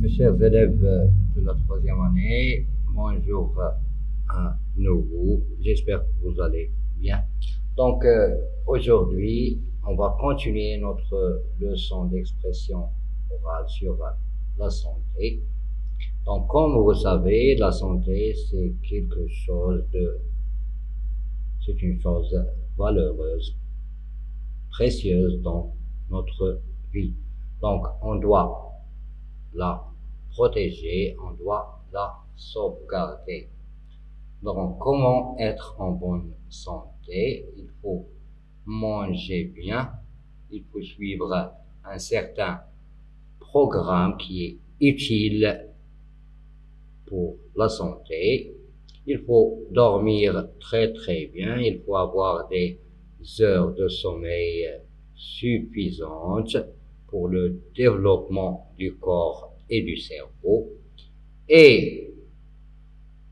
Mes chers élèves de la troisième année, bonjour à nouveau. J'espère que vous allez bien. Donc, aujourd'hui, on va continuer notre leçon d'expression orale sur la santé. Donc, comme vous savez, la santé, c'est une chose valeureuse, précieuse dans notre vie. Donc, on doit la protéger, on doit la sauvegarder. Donc, comment être en bonne santé? Il faut manger bien, il faut suivre un certain programme qui est utile pour la santé. Il faut dormir très très bien, il faut avoir des heures de sommeil suffisantes pour le développement du corps et du cerveau. Et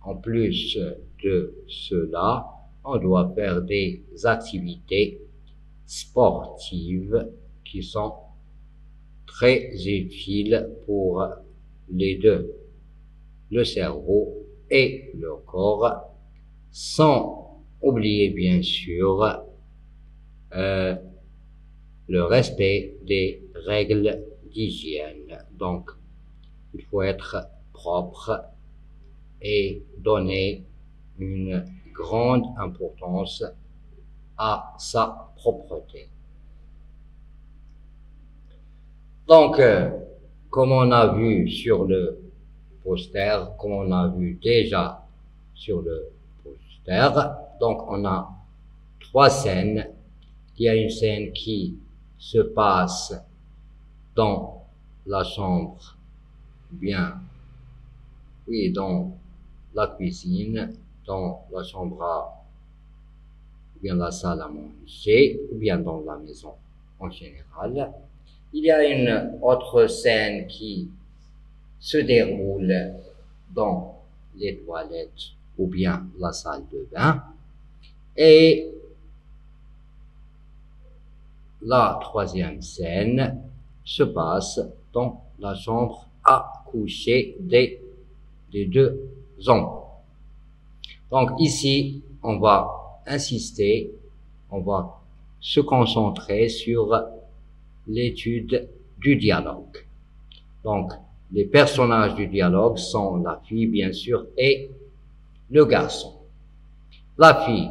en plus de cela, on doit faire des activités sportives qui sont très utiles pour les deux, le cerveau et le corps, sans oublier bien sûr le respect des règles d'hygiène. Donc, il faut être propre et donner une grande importance à sa propreté. Donc, comme on a vu sur le poster, comme on a vu déjà sur le poster, donc on a trois scènes. Il y a une scène qui se passe dans la chambre, dans la cuisine, dans la chambre ou bien la salle à manger, ou bien dans la maison en général. Il y a une autre scène qui se déroule dans les toilettes ou bien la salle de bain. Et la troisième scène se passe dans la chambre à coucher des deux enfants. Donc ici, on va insister, on va se concentrer sur l'étude du dialogue. Donc, les personnages du dialogue sont la fille, bien sûr, et le garçon. La fille: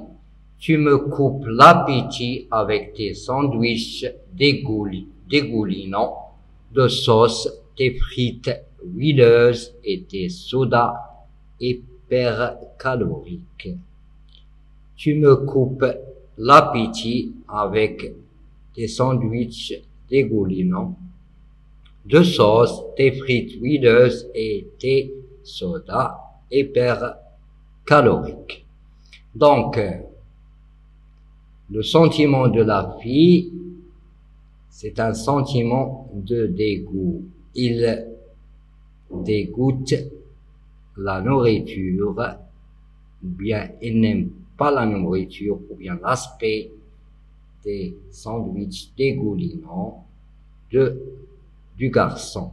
tu me coupes l'appétit avec tes sandwichs dégoulinants de sauce, tes frites huileuses et tes sodas hypercaloriques. Tu me coupes l'appétit avec tes sandwichs dégoulinants de sauce, tes frites huileuses et tes sodas hypercaloriques. Donc, le sentiment de la fille, c'est un sentiment de dégoût. Il dégoûte la nourriture, ou bien il n'aime pas la nourriture, ou bien l'aspect des sandwichs dégoulinants du garçon.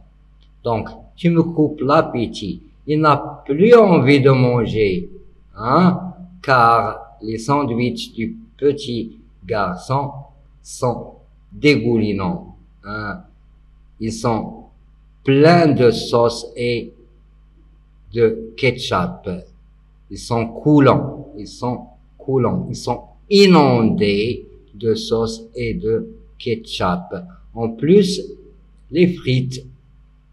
Donc, tu me coupes l'appétit. Il n'a plus envie de manger, car les sandwichs du petit garçon sont dégoulinants, Ils sont pleins de sauce et de ketchup. Ils sont coulants, ils sont inondés de sauce et de ketchup. En plus, les frites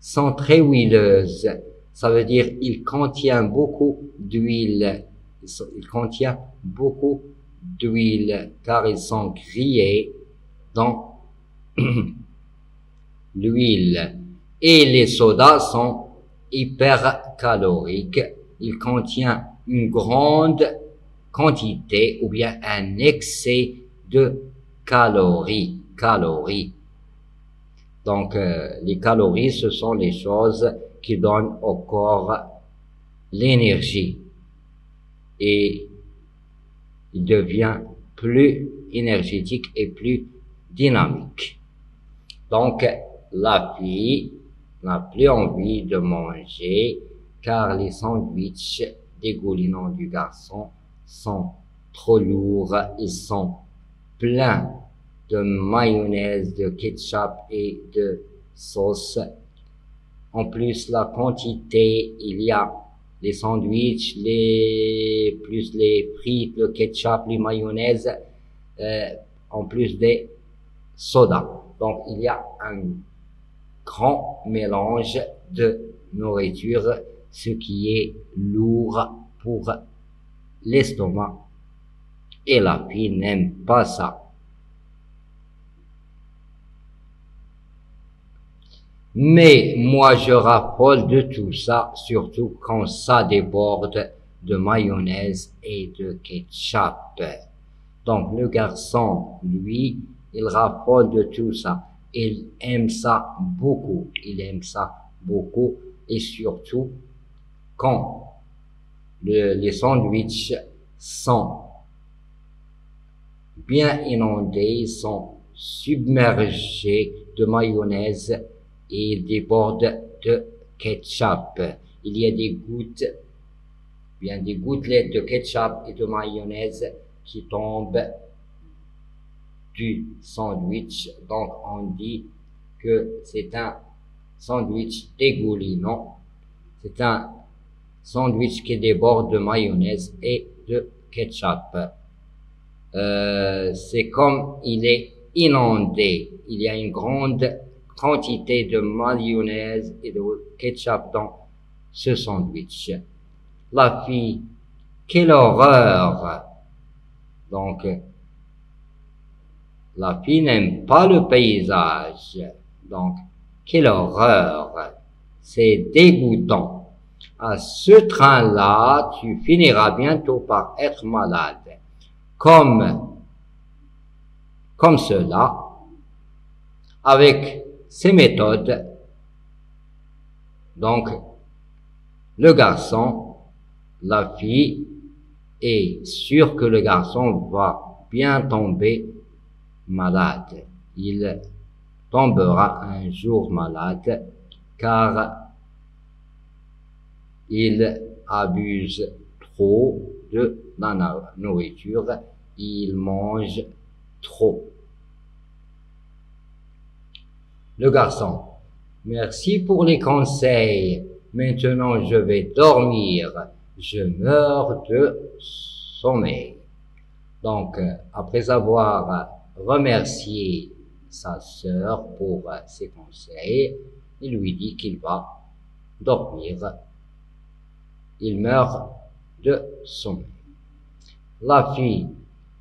sont très huileuses. Ça veut dire il contient beaucoup d'huile. Il contient beaucoup d'huile car ils sont grillés dans l'huile. Et les sodas sont hypercaloriques. Il contient une grande quantité ou bien un excès de calories. Donc, les calories, ce sont les choses qui donnent au corps l'énergie. Et il devient plus énergétique et plus dynamique. Donc, la fille n'a plus envie de manger car les sandwichs dégoulinants du garçon sont trop lourds, ils sont pleins de mayonnaise, de ketchup et de sauce. En plus, la quantité, il y a les sandwichs, plus les frites, le ketchup, les mayonnaises, en plus des sodas. Donc, il y a un grand mélange de nourriture, ce qui est lourd pour l'estomac. Et la fille n'aime pas ça. Mais moi, je raffole de tout ça, surtout quand ça déborde de mayonnaise et de ketchup. Donc, le garçon, lui, il raffole de tout ça. Il aime ça beaucoup. Il aime ça beaucoup. Et surtout, quand les sandwichs sont bien inondés, sont submergés de mayonnaise et ils débordent de ketchup. Il y a des gouttelettes de ketchup et de mayonnaise qui tombent du sandwich. Donc, on dit que c'est un sandwich dégoulinant. C'est un sandwich qui déborde de mayonnaise et de ketchup. C'est comme il est inondé. Il y a une grande quantité de mayonnaise et de ketchup dans ce sandwich. La fille, quelle horreur! Donc, la fille n'aime pas le paysage. Donc, quelle horreur! C'est dégoûtant. À ce train-là, tu finiras bientôt par être malade. Comme cela, avec ces méthodes, donc, le garçon, la fille est sûr que le garçon va bien tomber malade. Il tombera un jour malade car il abuse trop de la nourriture, il mange trop. Le garçon, merci pour les conseils. Maintenant, je vais dormir. Je meurs de sommeil. Donc, après avoir remercié sa sœur pour ses conseils, il lui dit qu'il va dormir. Il meurt de sommeil. La fille,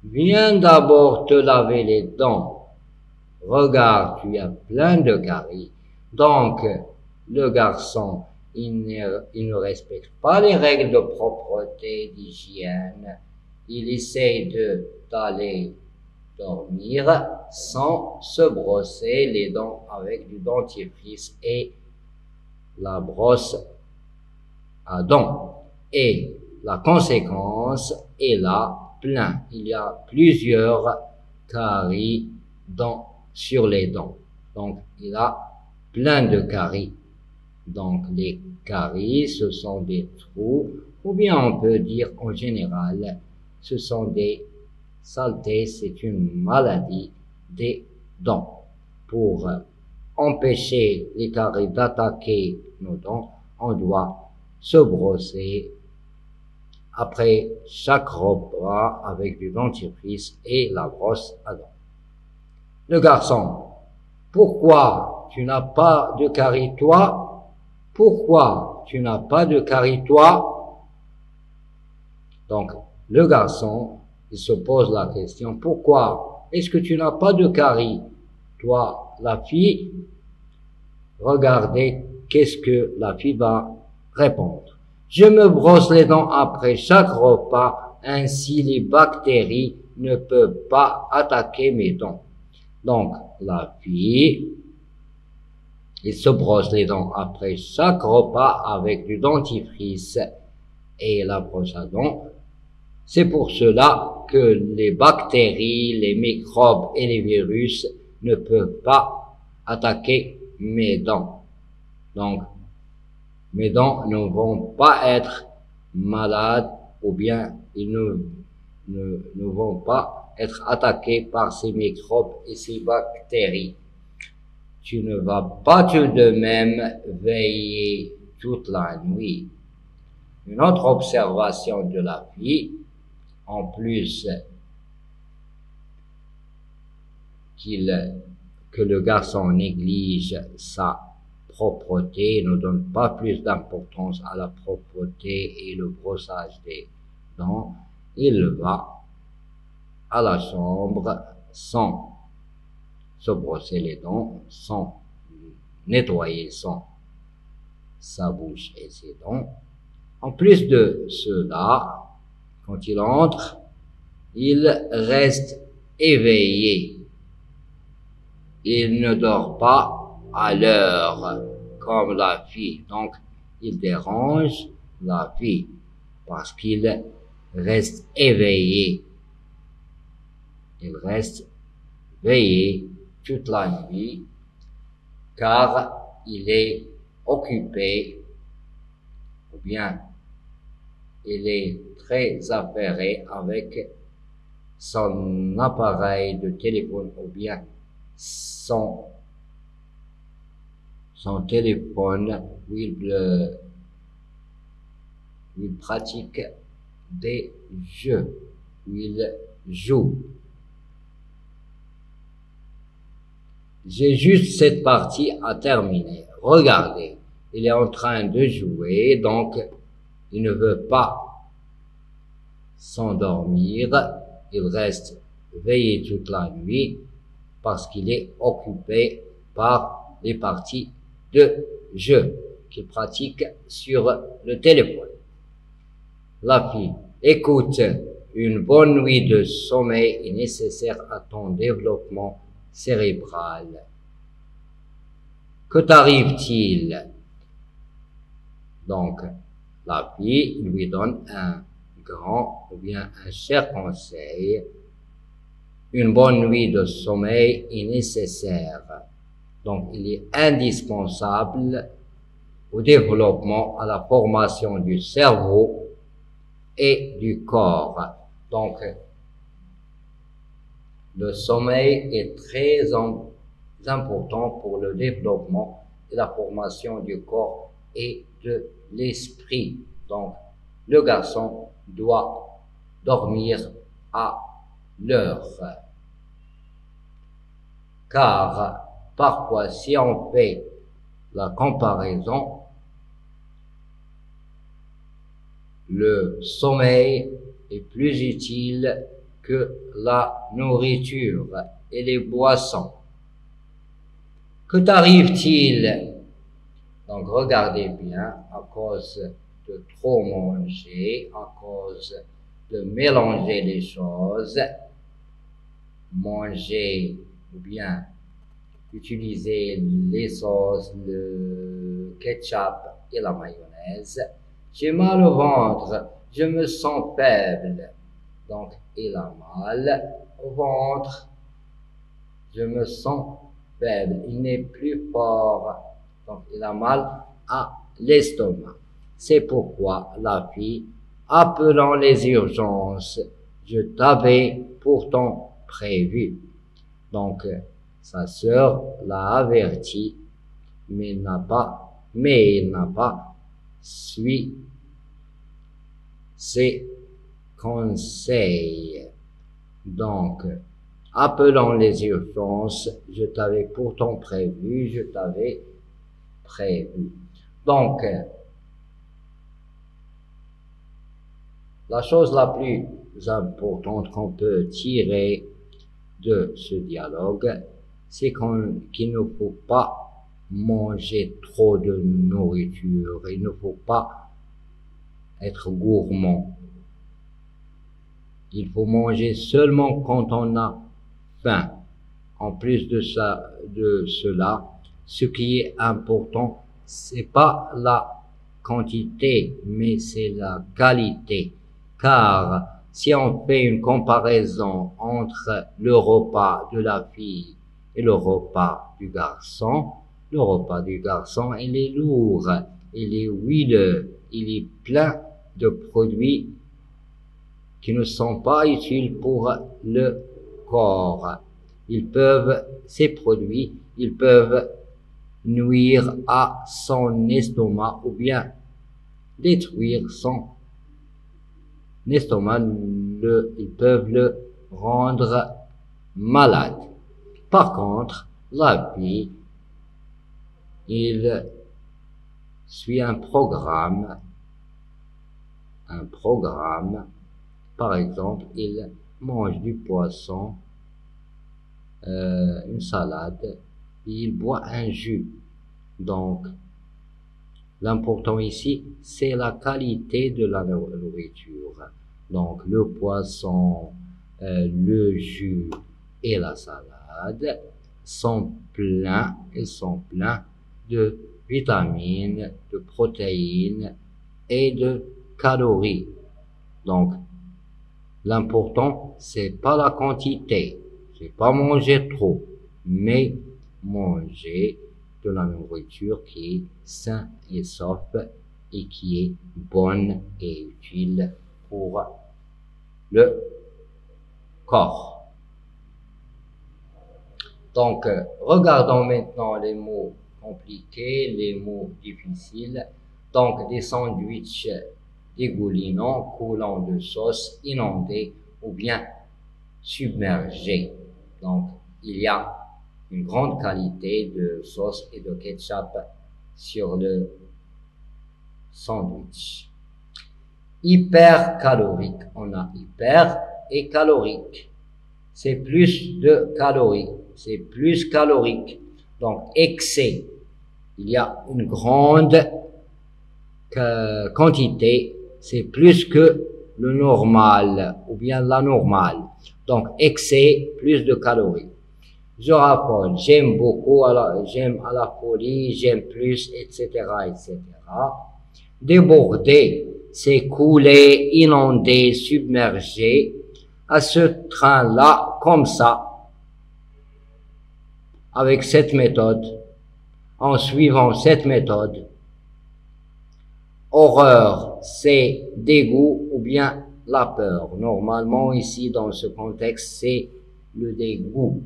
viens d'abord te laver les dents. Regarde, tu as plein de caries. Donc, le garçon, il ne respecte pas les règles de propreté, d'hygiène. Il essaye d'aller dormir sans se brosser les dents avec du dentifrice et la brosse à dents. Et la conséquence est là, plein. Il y a plusieurs caries sur les dents. Donc, il a plein de caries. Donc, les caries, ce sont des trous, ou bien on peut dire en général, ce sont des saletés, c'est une maladie des dents. Pour empêcher les caries d'attaquer nos dents, on doit se brosser après chaque repas avec du dentifrice et la brosse à dents. Le garçon, pourquoi tu n'as pas de caries toi? Pourquoi tu n'as pas de caries toi? Donc, le garçon, il se pose la question, pourquoi est-ce que tu n'as pas de caries? Toi, la fille, regardez qu'est-ce que la fille va répondre. Je me brosse les dents après chaque repas, ainsi les bactéries ne peuvent pas attaquer mes dents. Donc, la fille, il se brosse les dents après chaque repas avec du dentifrice et la brosse à dents. C'est pour cela que les bactéries, les microbes et les virus ne peuvent pas attaquer mes dents. Donc, mes dents ne vont pas être malades ou bien ils ne vont pas être attaqués par ces microbes et ces bactéries. Tu ne vas pas tout de même veiller toute la nuit. Une autre observation de la fille, en plus que le garçon néglige sa propreté, ne donne pas plus d'importance à la propreté et le brossage des dents, il va à la chambre sans se brosser les dents, sans nettoyer sa bouche et ses dents. En plus de cela, quand il entre, il reste éveillé. Il ne dort pas à l'heure comme la fille. Donc, il dérange la fille parce qu'il reste éveillé. Il reste veillé toute la nuit car il est occupé ou bien il est très affairé avec son appareil de téléphone ou bien son téléphone où il pratique des jeux, où il joue. J'ai juste cette partie à terminer. Regardez, il est en train de jouer, donc il ne veut pas s'endormir. Il reste veillé toute la nuit parce qu'il est occupé par les parties de jeu qu'il pratique sur le téléphone. La fille, écoute, une bonne nuit de sommeil est nécessaire à ton développement cérébral. Que t'arrive-t-il? Donc, la fille lui donne un grand ou bien un cher conseil. Une bonne nuit de sommeil est nécessaire. Donc, il est indispensable au développement, à la formation du cerveau et du corps. Donc, le sommeil est très important pour le développement et la formation du corps et de l'esprit. Donc, le garçon doit dormir à l'heure. Car parfois, si on fait la comparaison, le sommeil est plus utile que la nourriture et les boissons. Que t'arrive-t-il? Donc regardez bien, à cause de trop manger, à cause de mélanger les choses, manger ou bien utiliser les sauces, le ketchup et la mayonnaise. J'ai mal au ventre, je me sens faible. Donc, il a mal au ventre, je me sens faible, il n'est plus fort. Donc, il a mal à l'estomac. C'est pourquoi la fille, appelant les urgences, je t'avais pourtant prévu. Donc, sa sœur l'a averti, mais il n'a pas suivi ses conseils. Donc, appelant les urgences, je t'avais pourtant prévu, Donc, la chose la plus importante qu'on peut tirer de ce dialogue, c'est qu'il ne faut pas manger trop de nourriture, il ne faut pas être gourmand. Il faut manger seulement quand on a faim. En plus de cela, ce qui est important, c'est pas la quantité, mais c'est la qualité. Car si on fait une comparaison entre le repas de la fille et le repas du garçon, Le repas du garçon, il est lourd, il est huileux, il est plein de produits qui ne sont pas utiles pour le corps. Ces produits, ils peuvent nuire à son estomac ou bien détruire son estomac, ils peuvent le rendre malade. Par contre, la vie, il suit un programme, par exemple, il mange du poisson, une salade, et il boit un jus. Donc, l'important ici, c'est la qualité de la nourriture. Donc, le poisson, le jus et la salade sont pleins de vitamines, de protéines et de calories. Donc, l'important, c'est pas la quantité, c'est pas manger trop, mais manger de la nourriture qui est saine et sauf et qui est bonne et utile pour le corps. Donc, regardons maintenant les mots compliqués, les mots difficiles. Donc, des sandwichs dégoulinants, coulant de sauce, inondés ou bien submergés. Donc, il y a une grande qualité de sauce et de ketchup sur le sandwich. Hypercalorique. On a hyper et calorique. C'est plus de calories. C'est plus calorique. Donc, excès. Il y a une grande quantité. C'est plus que le normal ou bien la normale. Donc, excès, plus de calories. Je raffole, j'aime beaucoup, j'aime à la folie, j'aime plus, etc., etc. Déborder, c'est couler, inonder, submerger à ce train-là, comme ça, avec cette méthode, en suivant cette méthode. Horreur, c'est dégoût ou bien la peur. Normalement, ici, dans ce contexte, c'est le dégoût.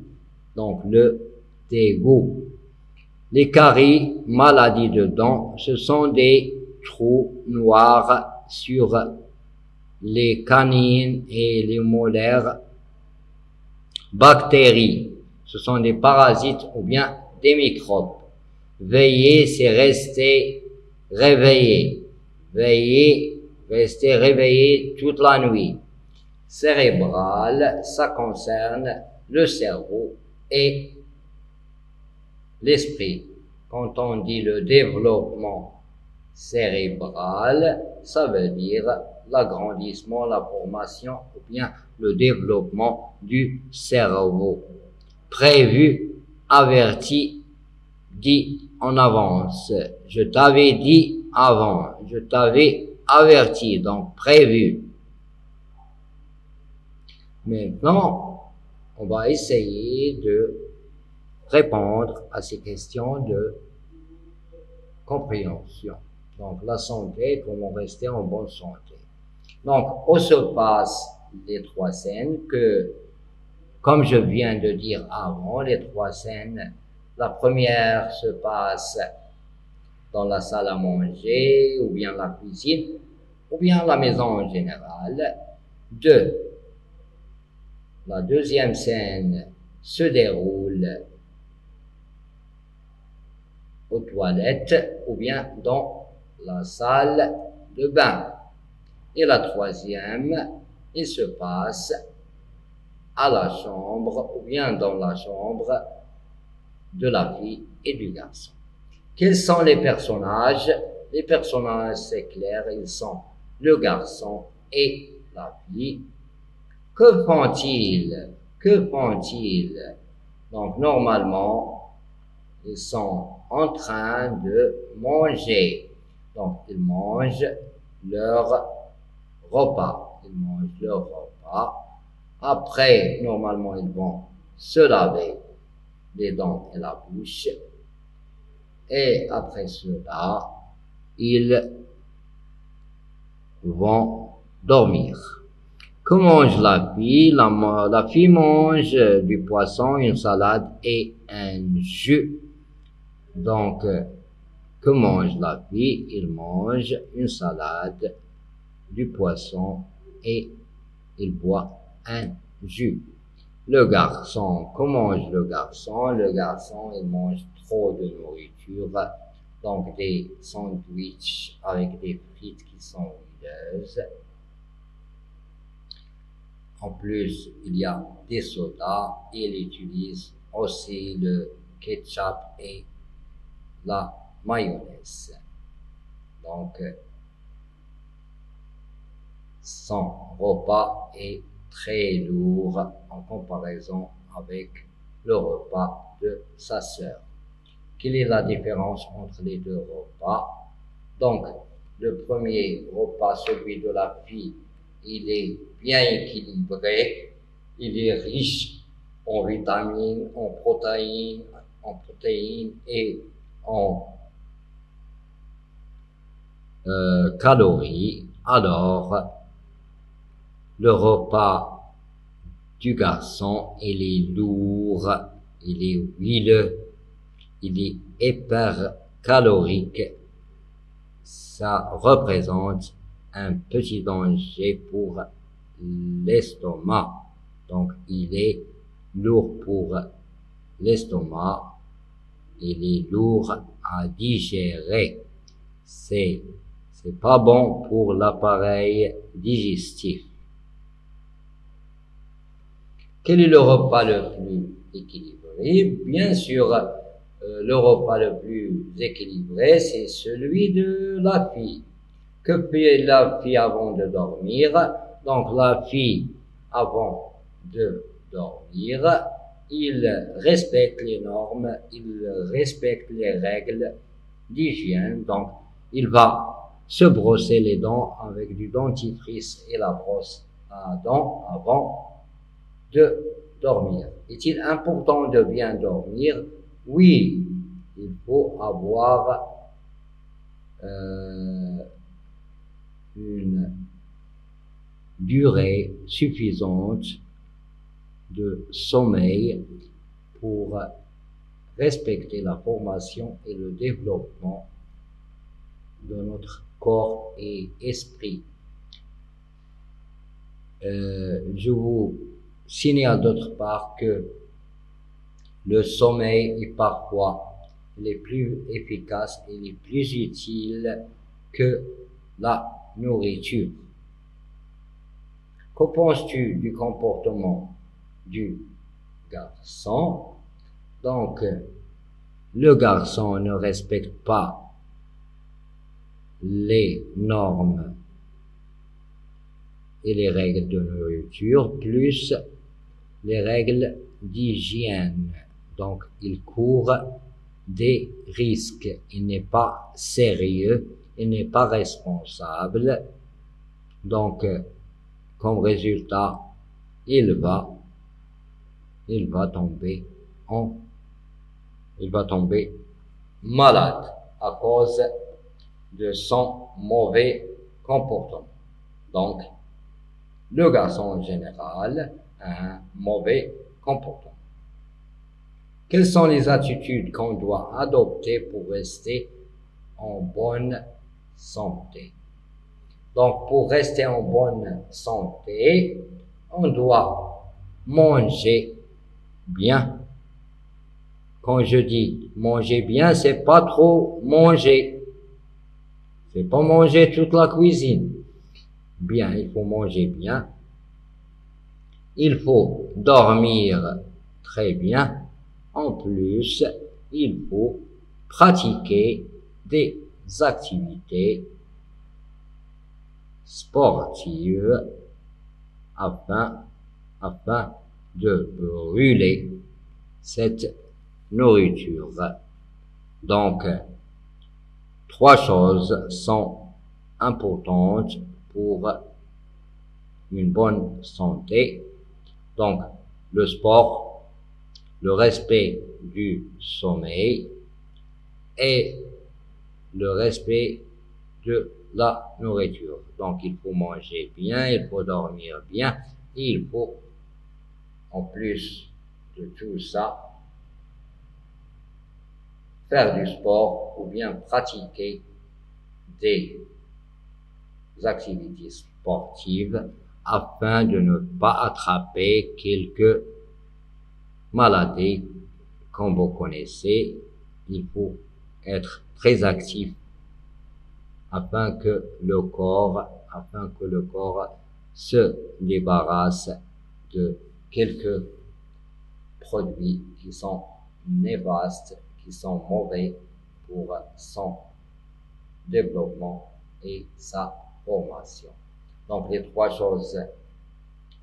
Donc, le dégoût. Les caries, maladies de dents, ce sont des trous noirs sur les canines et les molaires. Bactéries, ce sont des parasites ou bien des microbes. Veiller, c'est rester réveillé. Veiller, rester réveillé toute la nuit. Cérébral, ça concerne le cerveau et l'esprit. Quand on dit le développement cérébral, ça veut dire l'agrandissement, la formation ou bien le développement du cerveau. Prévu, averti, dit en avance. Je t'avais dit avant, je t'avais averti, donc prévu. Maintenant, on va essayer de répondre à ces questions de compréhension. Donc, la santé, comment rester en bonne santé. Donc, où se passent les trois scènes que, comme je viens de dire avant, les trois scènes, la première se passe dans la salle à manger, ou bien la cuisine, ou bien la maison en général. La deuxième scène se déroule aux toilettes ou bien dans la salle de bain. Et la troisième, il se passe à la chambre ou bien dans la chambre de la fille et du garçon. Quels sont les personnages? Les personnages, c'est clair, ils sont le garçon et la fille. Que font-ils? Que font-ils? Donc, normalement, ils sont en train de manger. Donc, ils mangent leur repas. Ils mangent leur repas. Après, normalement, ils vont se laver les dents et la bouche. et après cela, ils vont dormir. Que mange la fille? La fille mange du poisson, une salade et un jus. Donc, que mange la fille? Il mange une salade, du poisson et il boit un jus. Le garçon, que mange le garçon? Le garçon, il mange trop de nourriture, donc des sandwichs avec des frites qui sont huileuses. En plus, il y a des sodas. Il utilise aussi le ketchup et la mayonnaise. Donc, son repas est très lourd en comparaison avec le repas de sa sœur. Quelle est la différence entre les deux repas? Donc, le premier repas, celui de la fille, il est bien équilibré, il est riche en vitamines, en protéines et en calories. Alors, le repas du garçon, il est lourd, il est huileux, il est hypercalorique. Ça représente un petit danger pour l'estomac. Donc, il est lourd pour l'estomac, il est lourd à digérer. C'est pas bon pour l'appareil digestif. Quel est le repas le plus équilibré? Bien sûr, le repas le plus équilibré, c'est celui de la fille. Que fait la fille avant de dormir? Donc, la fille, avant de dormir, il respecte les normes, il respecte les règles d'hygiène. Donc, il va se brosser les dents avec du dentifrice et la brosse à dents avant de dormir. Est-il important de bien dormir? Oui, il faut avoir une durée suffisante de sommeil pour respecter la formation et le développement de notre corps et esprit. Je vous signale d'autre part que le sommeil est parfois les plus efficaces et les plus utiles que la nourriture. Que penses-tu du comportement du garçon? Donc, le garçon ne respecte pas les normes et les règles de nourriture, plus les règles d'hygiène. Donc, il court des risques. Il n'est pas sérieux, il n'est pas responsable. Donc, comme résultat, il va tomber malade à cause de son mauvais comportement. Donc, le garçon en général a un mauvais comportement. Quelles sont les attitudes qu'on doit adopter pour rester en bonne santé? Donc, pour rester en bonne santé, on doit manger bien. Quand je dis manger bien, c'est pas trop manger. C'est pas manger toute la cuisine. Bien, il faut manger bien. Il faut dormir très bien. En plus, il faut pratiquer des activités sportives afin de brûler cette nourriture. Donc, 3 choses sont importantes pour une bonne santé. Donc, le sport, le respect du sommeil et le respect de la nourriture. Donc, il faut manger bien, il faut dormir bien, et il faut, en plus de tout ça, faire du sport ou bien pratiquer des activités sportives afin de ne pas attraper quelques maladies. Comme vous connaissez, il faut être très actif afin que le corps se débarrasse de quelques produits qui sont néfastes, qui sont mauvais pour son développement et sa formation. Donc les trois choses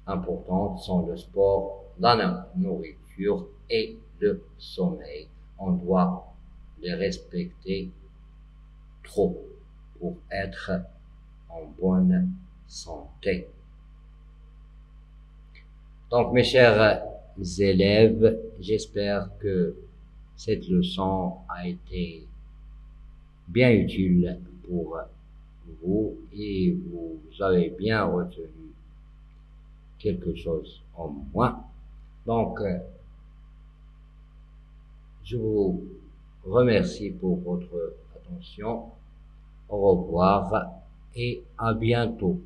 importantes sont le sport, la nourriture et le sommeil. On doit les respecter trop pour être en bonne santé. Donc mes chers élèves, j'espère que cette leçon a été bien utile pour vous et vous avez bien retenu quelque chose en moins. Donc, je vous remercie pour votre attention. Au revoir et à bientôt.